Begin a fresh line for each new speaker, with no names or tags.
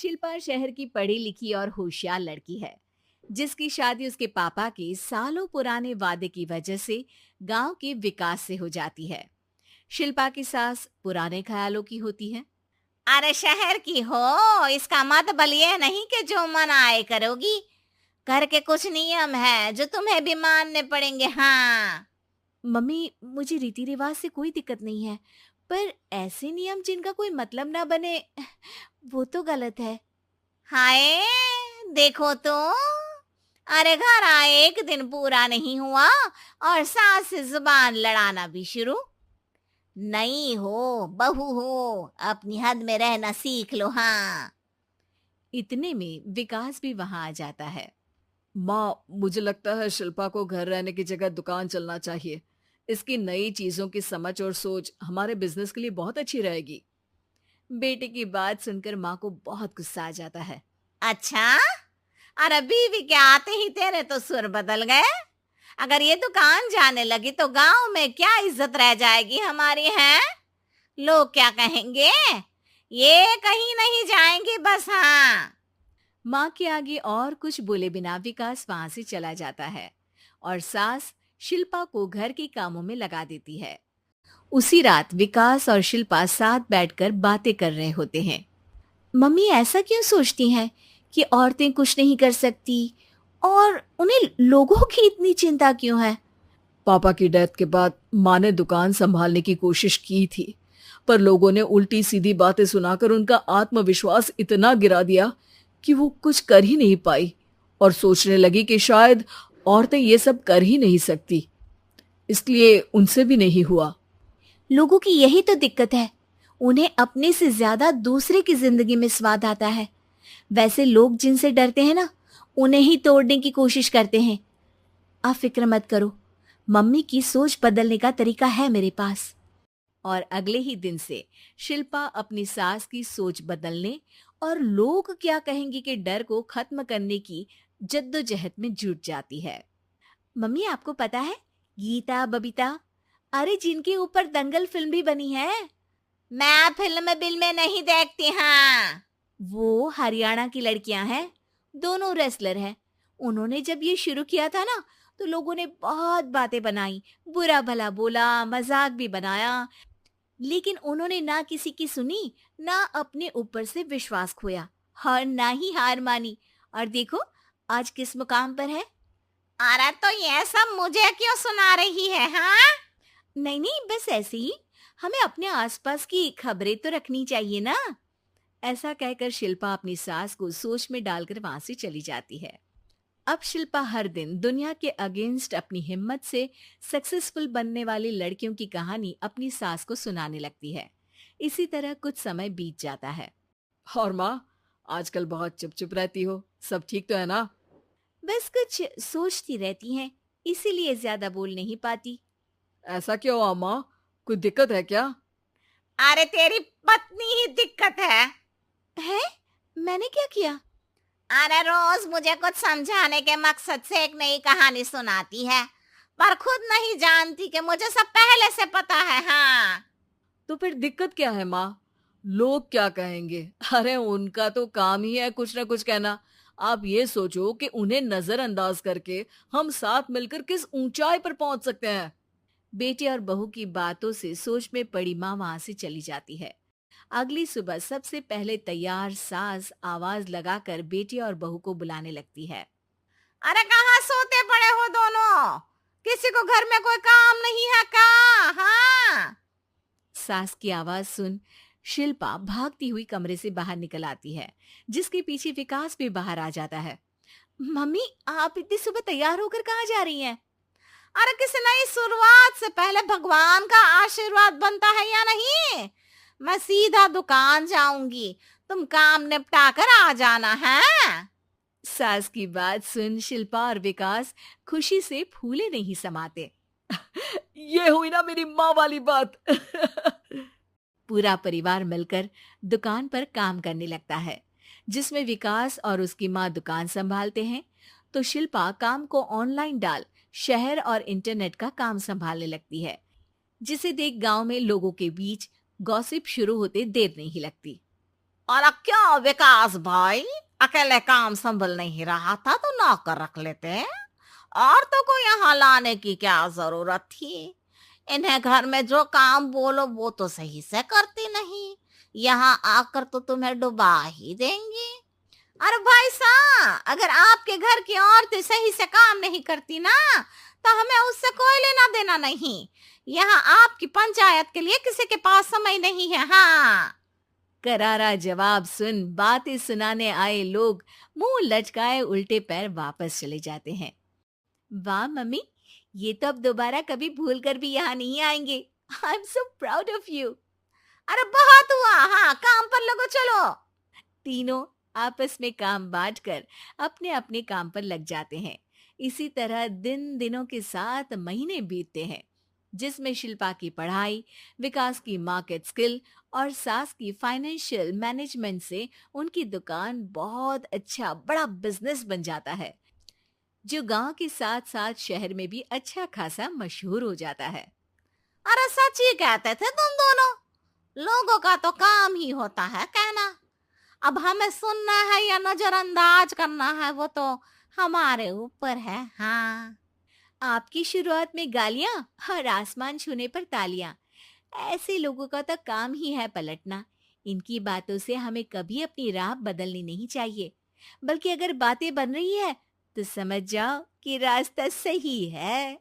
शिल्पा शहर की पढ़ी लिखी और होशियार लड़की है, जिसकी शादी उसके पापा के सालों पुराने वादे की वजह से गांव के विकास से हो जाती है। शिल्पा की सास पुराने ख्यालों की होती है।
अरे शहर की हो, इसका मतलब ये नहीं कि जो मन आए करोगी। घर के कुछ नियम है जो तुम्हें भी मानने पड़ेंगे। हाँ।
मम्मी, मुझे रीति रिवाज से कोई दिक्कत नहीं है, पर ऐसे नियम जिनका कोई मतलब ना बने, वो तो गलत है।
हाय, देखो तो। अरे घर आए एक दिन पूरा नहीं हुआ और सास से जुबान लड़ाना भी शुरू। नहीं हो, बहू हो, अपनी हद में रहना सीख लो। हाँ।
इतने में विकास भी वहां आ जाता है।
माँ, मुझे लगता है शिल्पा को घर रहने की जगह दुकान चलना चाहिए। इसकी नई चीजों की समझ और सोच हमारे बिजनेस के लिए बहुत अच्छी रहेगी।
बेटे की बात सुनकर माँ को बहुत गुस्सा आ जाता है।
अच्छा, अरे बीवी के आते ही तेरे तो सुर बदल गए। अगर ये दुकान जाने लगी तो गांव में क्या इज्जत रह जाएगी हमारी है? लोग क्या कहेंगे? ये कहीं नहीं जाएंगी बस। हाँ।
माँ के आगे और कुछ बोले बिना विकास वहां से चला जाता है और सास शिल्पा को घर के कामों में लगा देती है। उसी रात विकास और शिल्पा साथ बैठकर बातें कर रहे होते हैं। मम्मी ऐसा क्यों सोचती हैं कि औरतें कुछ नहीं कर सकती, और उन्हें लोगों की इतनी चिंता क्यों है?
पापा की डेथ के बाद माँ ने दुकान संभालने की कोशिश की थी, पर लोगों ने उल्टी सीधी बातें सुनाकर उनका आत्मविश्वास इतना गिरा दिया कि वो कुछ कर ही नहीं पाई और सोचने लगी कि शायद औरतें ये सब कर ही नहीं सकती। इसलिए उनसे भी नहीं हुआ।
लोगों की यही तो दिक्कत है, उन्हें अपने से ज्यादा दूसरे की जिंदगी में स्वाद आता है। वैसे लोग जिनसे डरते हैं ना, उन्हें ही तोड़ने की कोशिश करते हैं। आप फिक्र मत करो, मम्मी की सोच बदलने का तरीका है मेरे पास। और अगले ही दिन से शिल्पा अपनी सास की सोच बदलने और लोग क्या कहेंगे के डर को खत्म करने की जद्दोजहद में जुट जाती है। मम्मी, आपको पता है, गीता बबीता, अरे जिनके ऊपर दंगल फिल्म भी बनी है,
मैं फिल्म बिल में नहीं देखती। हाँ।
वो हरियाणा की लड़कियां हैं। दोनों रेसलर हैं। उन्होंने जब ये शुरू किया था ना, तो लोगों ने बहुत बातें बनाई, बुरा भला बोला, मजाक भी बनाया, लेकिन उन्होंने ना किसी की सुनी, ना अपने ऊपर से विश्वास खोया और ना ही हार मानी। और देखो आज किस मुकाम पर है।
अरे तो ये सब मुझे क्यों सुना रही है? हाँ।
नहीं नहीं, बस ऐसे ही, हमें अपने आसपास की खबरें तो रखनी चाहिए ना। ऐसा कहकर शिल्पा अपनी सास को सोच में डालकर वहां से चली जाती है। अब शिल्पा हर दिन दुनिया के अगेंस्ट अपनी हिम्मत से सक्सेसफुल बनने वाली लड़कियों की कहानी अपनी सास को सुनाने लगती है। इसी तरह कुछ समय बीत जाता है।
और माँ, आजकल बहुत चुप चुप रहती हो, सब ठीक तो है ना?
बस कुछ सोचती रहती हैं, इसीलिए ज्यादा बोल नहीं पाती।
ऐसा क्यों हुआ माँ? कोई दिक्कत है क्या?
अरे तेरी पत्नी ही दिक्कत है।
है? मैंने क्या किया?
अरे रोज मुझे कुछ समझाने के मकसद से एक नई कहानी सुनाती है, पर खुद नहीं जानती कि मुझे सब पहले से पता है। हाँ।
तो फिर दिक्कत क्या है माँ? लोग क्या कहेंगे? अरे उनका तो काम ही है कुछ ना कुछ कहना। आप ये सोचो कि उन्हें नजरअंदाज करके हम साथ मिलकर किस ऊंचाई पर पहुंच सकते हैं।
बेटे और बहू की बातों से सोच में पड़ी माँ वहां से चली जाती है। अगली सुबह सबसे पहले तैयार सास आवाज लगाकर बेटे और बहू को बुलाने लगती है।
अरे कहाँ सोते पड़े हो दोनों? किसी को घर में कोई काम नहीं है का? हाँ।
सास की आवाज सुन शिल्पा भागती हुई कमरे से बाहर निकल आती है, जिसके पीछे विकास भी बाहर आ जाता है। मम्मी, आप इतनी सुबह तैयार होकर कहाँ जा रही हैं?
अरे किसी नई शुरुआत से पहले भगवान का आशीर्वाद बनता है या नहीं? मैं सीधा दुकान जाऊंगी, तुम काम निपटा कर आ जाना है।
सास की बात सुन शिल्पा और विकास खुशी से फूले नहीं समाते।
ये हुई ना मेरी माँ वाली बात।
पूरा परिवार मिलकर दुकान पर काम करने लगता है, जिसमें विकास और उसकी माँ दुकान संभालते हैं, तो शिल्पा काम को ऑनलाइन डाल शहर और इंटरनेट का काम संभालने लगती है, जिसे देख गांव में लोगों के बीच गॉसिप शुरू होते देर नहीं लगती।
और क्या विकास भाई, अकेले काम संभल नहीं रहा था तो नौकर रख लेते, औरतों को यहाँ लाने की क्या जरूरत थी। इन्हें घर में जो काम बोलो वो तो सही से करती नहीं, यहाँ आकर तो तुम्हें डुबा ही देंगी। अरे भाई साहब, अगर आपके घर की औरतें सही से काम नहीं करती ना तो हमें उससे कोई लेना देना नहीं। यहाँ आपकी पंचायत के लिए किसी के पास समय नहीं है। हाँ,
करारा जवाब सुन बातें सुनाने आए लोग मुंह लटकाए उल्टे पैर वापस चले जाते हैं। वाह मम्मी, ये तो अब दोबारा कभी भूल कर भी यहाँ नहीं आएंगे। I am so proud of you.
अरे बहुत हुआ, हाँ काम पर लगो चलो।
तीनों आपस में काम बांटकर अपने अपने काम पर लग जाते हैं। इसी तरह दिनों के साथ महीने बीतते हैं, जिसमें शिल्पा की पढ़ाई, विकास की मार्केट स्किल और सास की फाइनेंशियल मैनेजमेंट से उनकी दुकान बहुत अच्छा बड़ा बिजनेस बन जाता है, जो गांव के साथ साथ शहर में भी अच्छा खासा मशहूर हो जाता है।
अरे सच ही कहते थे तुम दोनों, लोगों का तो काम ही होता है कहना। अब हमें सुनना है या नजरअंदाज करना है वो तो हमारे ऊपर है। हाँ,
आपकी शुरुआत में गालियां और आसमान छूने पर तालियां, ऐसे लोगों का तो काम ही है पलटना। इनकी बातों से हमें कभी अपनी राह बदलनी नहीं चाहिए, बल्कि अगर बातें बन रही है तो समझ जाओ कि रास्ता सही है।